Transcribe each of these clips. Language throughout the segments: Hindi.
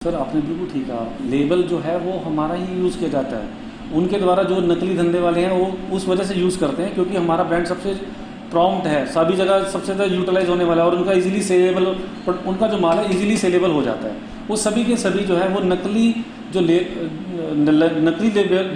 सर आपने बिल्कुल ठीक कहा। लेबल जो है वो हमारा ही यूज़ किया जाता है। उनके द्वारा जो नकली धंधे वाले हैं वो उस वजह से यूज़ करते हैं क्योंकि हमारा ब्रांड सबसे प्रॉम्प्ट है, सभी जगह सबसे ज़्यादा यूटिलाइज होने वाला है और उनका इजीली सेलेबल, उनका जो माल है इजीली सेलेबल हो जाता है। वो सभी के सभी जो है वो नकली जो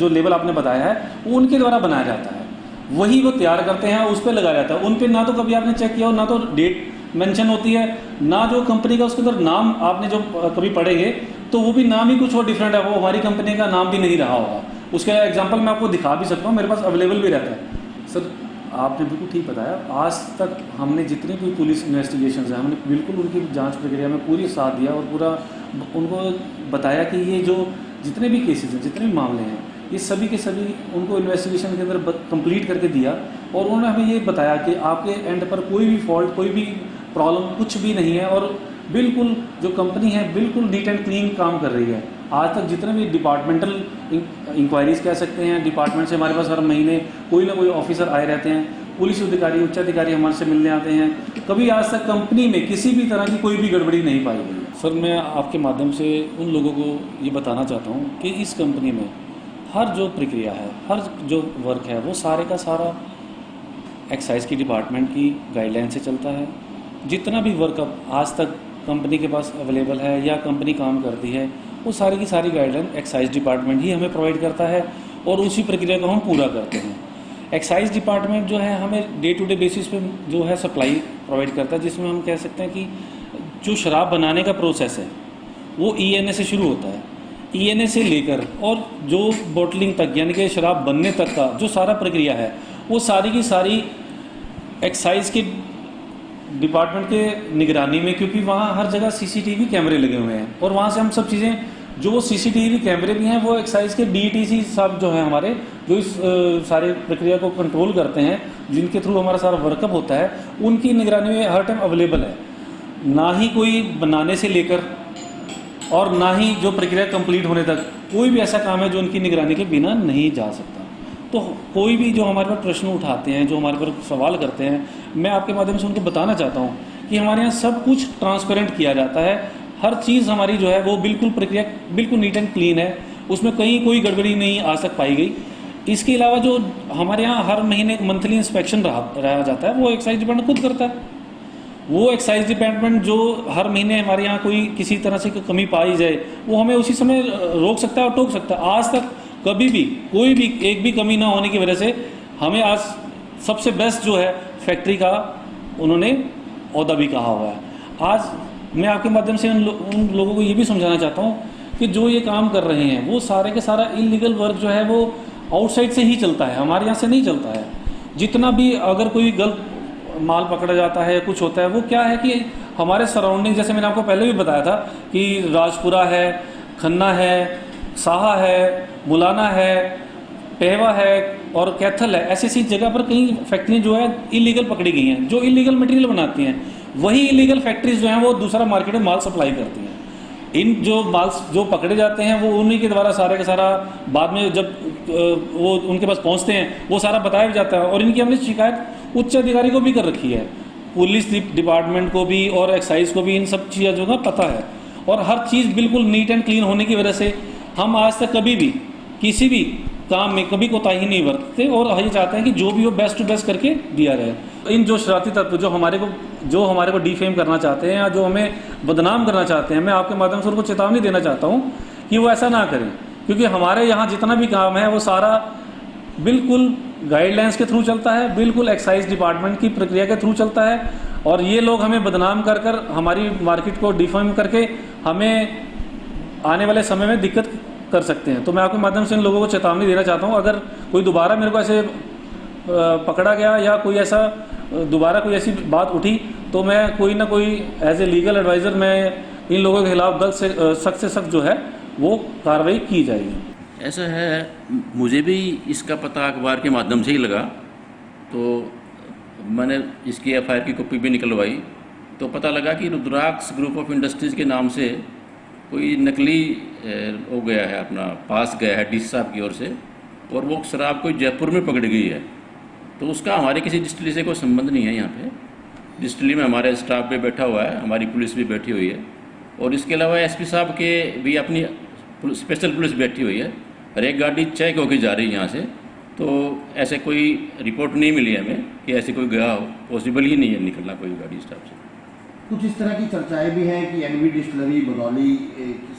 लेबल आपने बताया है वो उनके द्वारा बनाया जाता है, वही वो तैयार करते हैं, उस पर लगाया जाता है। उन पर ना तो कभी आपने चेक किया हो, ना तो डेट मेंशन होती है, ना जो कंपनी का उसके अंदर नाम आपने जो कभी पढ़ेंगे तो वो भी नाम ही कुछ और डिफरेंट है, वो हमारी कंपनी का नाम भी नहीं रहा होगा। उसका एग्जांपल मैं आपको दिखा भी सकता हूँ, मेरे पास अवेलेबल भी रहता है। सर आपने बिल्कुल ठीक बताया। आज तक हमने जितनी भी पुलिस इन्वेस्टिगेशंस हैं हमने बिल्कुल उनकी जांच प्रक्रिया में पूरी साथ दिया और पूरा उनको बताया कि ये जो जितने भी केसेस हैं, जितने भी मामले हैं, ये सभी के सभी उनको इन्वेस्टिगेशन के अंदर कंप्लीट करके दिया और उन्होंने हमें ये बताया कि आपके एंड पर कोई भी फॉल्ट, कोई भी प्रॉब्लम कुछ भी नहीं है और बिल्कुल जो कंपनी है बिल्कुल नीट एंड क्लीन काम कर रही है। आज तक जितने भी डिपार्टमेंटल इंक्वायरीज कह सकते हैं, डिपार्टमेंट से हमारे पास हर महीने कोई ना कोई ऑफिसर आए रहते हैं, पुलिस अधिकारी, उच्चाधिकारी हमारे से मिलने आते हैं। कभी आज तक कंपनी में किसी भी तरह की कोई भी गड़बड़ी नहीं पाई गई। सर मैं आपके माध्यम से उन लोगों को ये बताना चाहता हूँ कि इस कंपनी में हर जो प्रक्रिया है, हर जो वर्क है वो सारे का सारा एक्साइज की डिपार्टमेंट की गाइडलाइन से चलता है। जितना भी वर्क अब आज तक कंपनी के पास अवेलेबल है या कंपनी काम करती है वो सारी की सारी गाइडलाइन एक्साइज डिपार्टमेंट ही हमें प्रोवाइड करता है और उसी प्रक्रिया को हम पूरा करते हैं। एक्साइज डिपार्टमेंट जो है हमें डे टू डे बेसिस पे जो है सप्लाई प्रोवाइड करता है, जिसमें हम कह सकते हैं कि जो शराब बनाने का प्रोसेस है वो ENA से शुरू होता है। ENA से लेकर और जो बॉटलिंग तक यानी कि शराब बनने तक का जो सारा प्रक्रिया है वो सारी की सारी एक्साइज के डिपार्टमेंट के निगरानी में, क्योंकि वहाँ हर जगह CCTV कैमरे लगे हुए हैं और वहाँ से हम सब चीज़ें, जो CCTV कैमरे भी हैं वो एक्साइज के DTC साहब जो हैं हमारे, जो इस सारे प्रक्रिया को कंट्रोल करते हैं, जिनके थ्रू हमारा सारा वर्कअप होता है, उनकी निगरानी में हर टाइम अवेलेबल है। ना ही कोई बनाने से लेकर और ना ही जो प्रक्रिया कंप्लीट होने तक कोई भी ऐसा काम है जो उनकी निगरानी के बिना नहीं जा सकता। तो कोई भी जो हमारे पर प्रश्न उठाते हैं, जो हमारे पर सवाल करते हैं, मैं आपके माध्यम से उनको बताना चाहता हूँ कि हमारे यहाँ सब कुछ ट्रांसपेरेंट किया जाता है। हर चीज़ हमारी जो है वो बिल्कुल प्रक्रिया बिल्कुल नीट एंड क्लीन है, उसमें कहीं कोई गड़बड़ी नहीं आज तक पाई गई। इसके अलावा जो हमारे यहाँ हर महीने मंथली इंस्पेक्शन रहा जाता है वो एक्साइज डिपार्टमेंट खुद करता है। वो एक्साइज डिपार्टमेंट जो हर महीने हमारे यहाँ कोई किसी तरह से कमी पाई जाए वो हमें उसी समय रोक सकता है और टोक सकता है। आज तक कभी भी कोई भी एक भी कमी ना होने की वजह से हमें आज सबसे बेस्ट जो है फैक्ट्री का उन्होंने ओहदा भी कहा हुआ है। आज मैं आपके माध्यम से उन लोगों को ये भी समझाना चाहता हूँ कि जो ये काम कर रहे हैं वो सारे के सारा इलीगल वर्क जो है वो आउटसाइड से ही चलता है, हमारे यहाँ से नहीं चलता है। जितना भी अगर कोई गलत माल पकड़ा जाता है, कुछ होता है, वो क्या है कि हमारे सराउंडिंग, जैसे मैंने आपको पहले भी बताया था कि राजपुरा है, खन्ना है, साहा है, मुलाना है, पेहवा है और कैथल है, ऐसी ऐसी जगह पर कई फैक्ट्रियाँ जो है इलीगल पकड़ी गई हैं, जो इलीगल मटेरियल बनाती हैं। वही इलीगल फैक्ट्रीज जो हैं वो दूसरा मार्केट में माल सप्लाई करती हैं। इन जो माल जो पकड़े जाते हैं वो उन्हीं के द्वारा सारे का सारा बाद में जब वो उनके पास पहुंचते हैं वो सारा बताया भी जाता है। और इनकी हमने शिकायत उच्च अधिकारी को भी कर रखी है, पुलिस डिपार्टमेंट को भी और एक्साइज को भी इन सब चीज़ों का पता है। और हर चीज़ बिल्कुल नीट एंड क्लीन होने की वजह से हम आज तक कभी भी किसी भी काम में कभी कोताही नहीं बरतते और ये चाहते हैं कि जो भी हो बेस्ट टू बेस्ट करके दिया रहे। इन जो शरारती तत्व जो हमारे को डिफेम करना चाहते हैं या जो हमें बदनाम करना चाहते हैं, मैं आपके माध्यम से उनको चेतावनी देना चाहता हूँ कि वो ऐसा ना करें, क्योंकि हमारे यहाँ जितना भी काम है वो सारा बिल्कुल गाइडलाइंस के थ्रू चलता है, बिल्कुल एक्साइज डिपार्टमेंट की प्रक्रिया के थ्रू चलता है। और ये लोग हमें बदनाम कर हमारी मार्केट को डिफेम करके हमें आने वाले समय में दिक्कत कर सकते हैं। तो मैं आपके माध्यम से इन लोगों को चेतावनी देना चाहता हूँ, अगर कोई दोबारा मेरे को ऐसे पकड़ा गया या कोई ऐसा दोबारा कोई ऐसी बात उठी तो मैं कोई ना कोई एज ए लीगल एडवाइज़र मैं इन लोगों के खिलाफ सख्त से सख्त जो है वो कार्रवाई की जाएगी। ऐसा है, मुझे भी इसका पता अखबार के माध्यम से ही लगा, तो मैंने इसकी FIR की कॉपी भी निकलवाई। तो पता लगा कि रुद्राक्ष ग्रुप ऑफ इंडस्ट्रीज़ के नाम से कोई नकली हो गया है, अपना पास गया है DC साहब की ओर से, और वो शराब कोई जयपुर में पकड़ गई है। तो उसका हमारे किसी डिस्टिलरी से कोई संबंध नहीं है। यहाँ पे डिस्टिलरी में हमारे स्टाफ भी बैठा हुआ है, हमारी पुलिस भी बैठी हुई है। और इसके अलावा एसपी साहब के भी अपनी स्पेशल पुलिस बैठी हुई है, हर एक गाड़ी चेक होकर जा रही है यहाँ से। तो ऐसे कोई रिपोर्ट नहीं मिली हमें कि ऐसे कोई गया हो, पॉसिबल ही नहीं है निकलना कोई गाड़ी इस टाइप से। कुछ इस तरह की चर्चाएं भी हैं कि एनवी डिस्टिलरी बदौली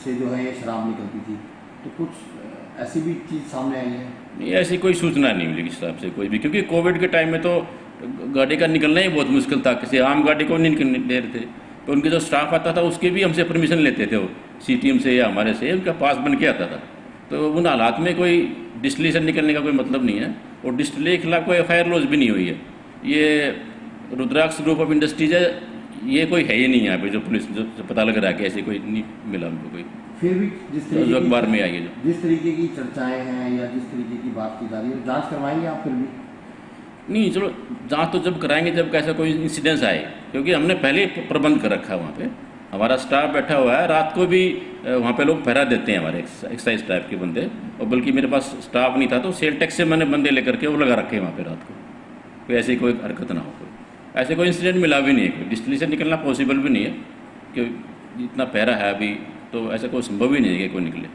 से जो है ये शराब निकलती थी, तो कुछ ऐसी भी चीज़ सामने आई है? नहीं, ऐसी कोई सूचना नहीं मिली इस हिसाब से कोई भी, क्योंकि कोविड के टाइम में तो गाड़ी का निकलना ही बहुत मुश्किल था, किसी आम गाड़ी को नहीं निकलने दे रहे थे। तो उनके जो स्टाफ आता था उसके भी हमसे परमिशन लेते थे, वो CTM से या हमारे से उनका पास बन के आता था। तो उन हालात में कोई डिस्टिलरी से निकलने का कोई मतलब नहीं है, और डिस्टिलरी के खिलाफ कोई FIR लॉन्च भी नहीं हुई है। ये रुद्राक्ष ग्रुप ऑफ इंडस्ट्रीज है, ये कोई है ही नहीं यहाँ पे जो पुलिस जो पता लग रहा है कि ऐसे कोई नहीं मिला उनको कोई। फिर भी जिस जो तरीके अखबार में आई है, जिस तरीके की चर्चाएं हैं या जिस तरीके की बात की जा रही है, जांच करवाएंगे आप फिर भी? नहीं, चलो जांच तो जब कराएंगे जब कैसा कोई इंसिडेंस आए, क्योंकि हमने पहले ही प्रबंध कर रखा है वहाँ पे। हमारा स्टाफ बैठा हुआ है, रात को भी वहाँ पे लोग पहरा देते हैं हमारे एक्साइज टाइप के बंदे, और बल्कि मेरे पास स्टाफ नहीं था तो सेल टैक्स से मैंने बंदे लेकर के वो लगा रखे हैं वहाँ पे रात को, कोई ऐसी कोई हरकत ना हो, कोई ऐसे कोई इंसिडेंट मिला भी नहीं है। कोई डिस्टिलरी से निकलना पॉसिबल भी नहीं है, कि इतना पहरा है अभी, तो ऐसा कोई संभव ही नहीं है कि कोई निकले।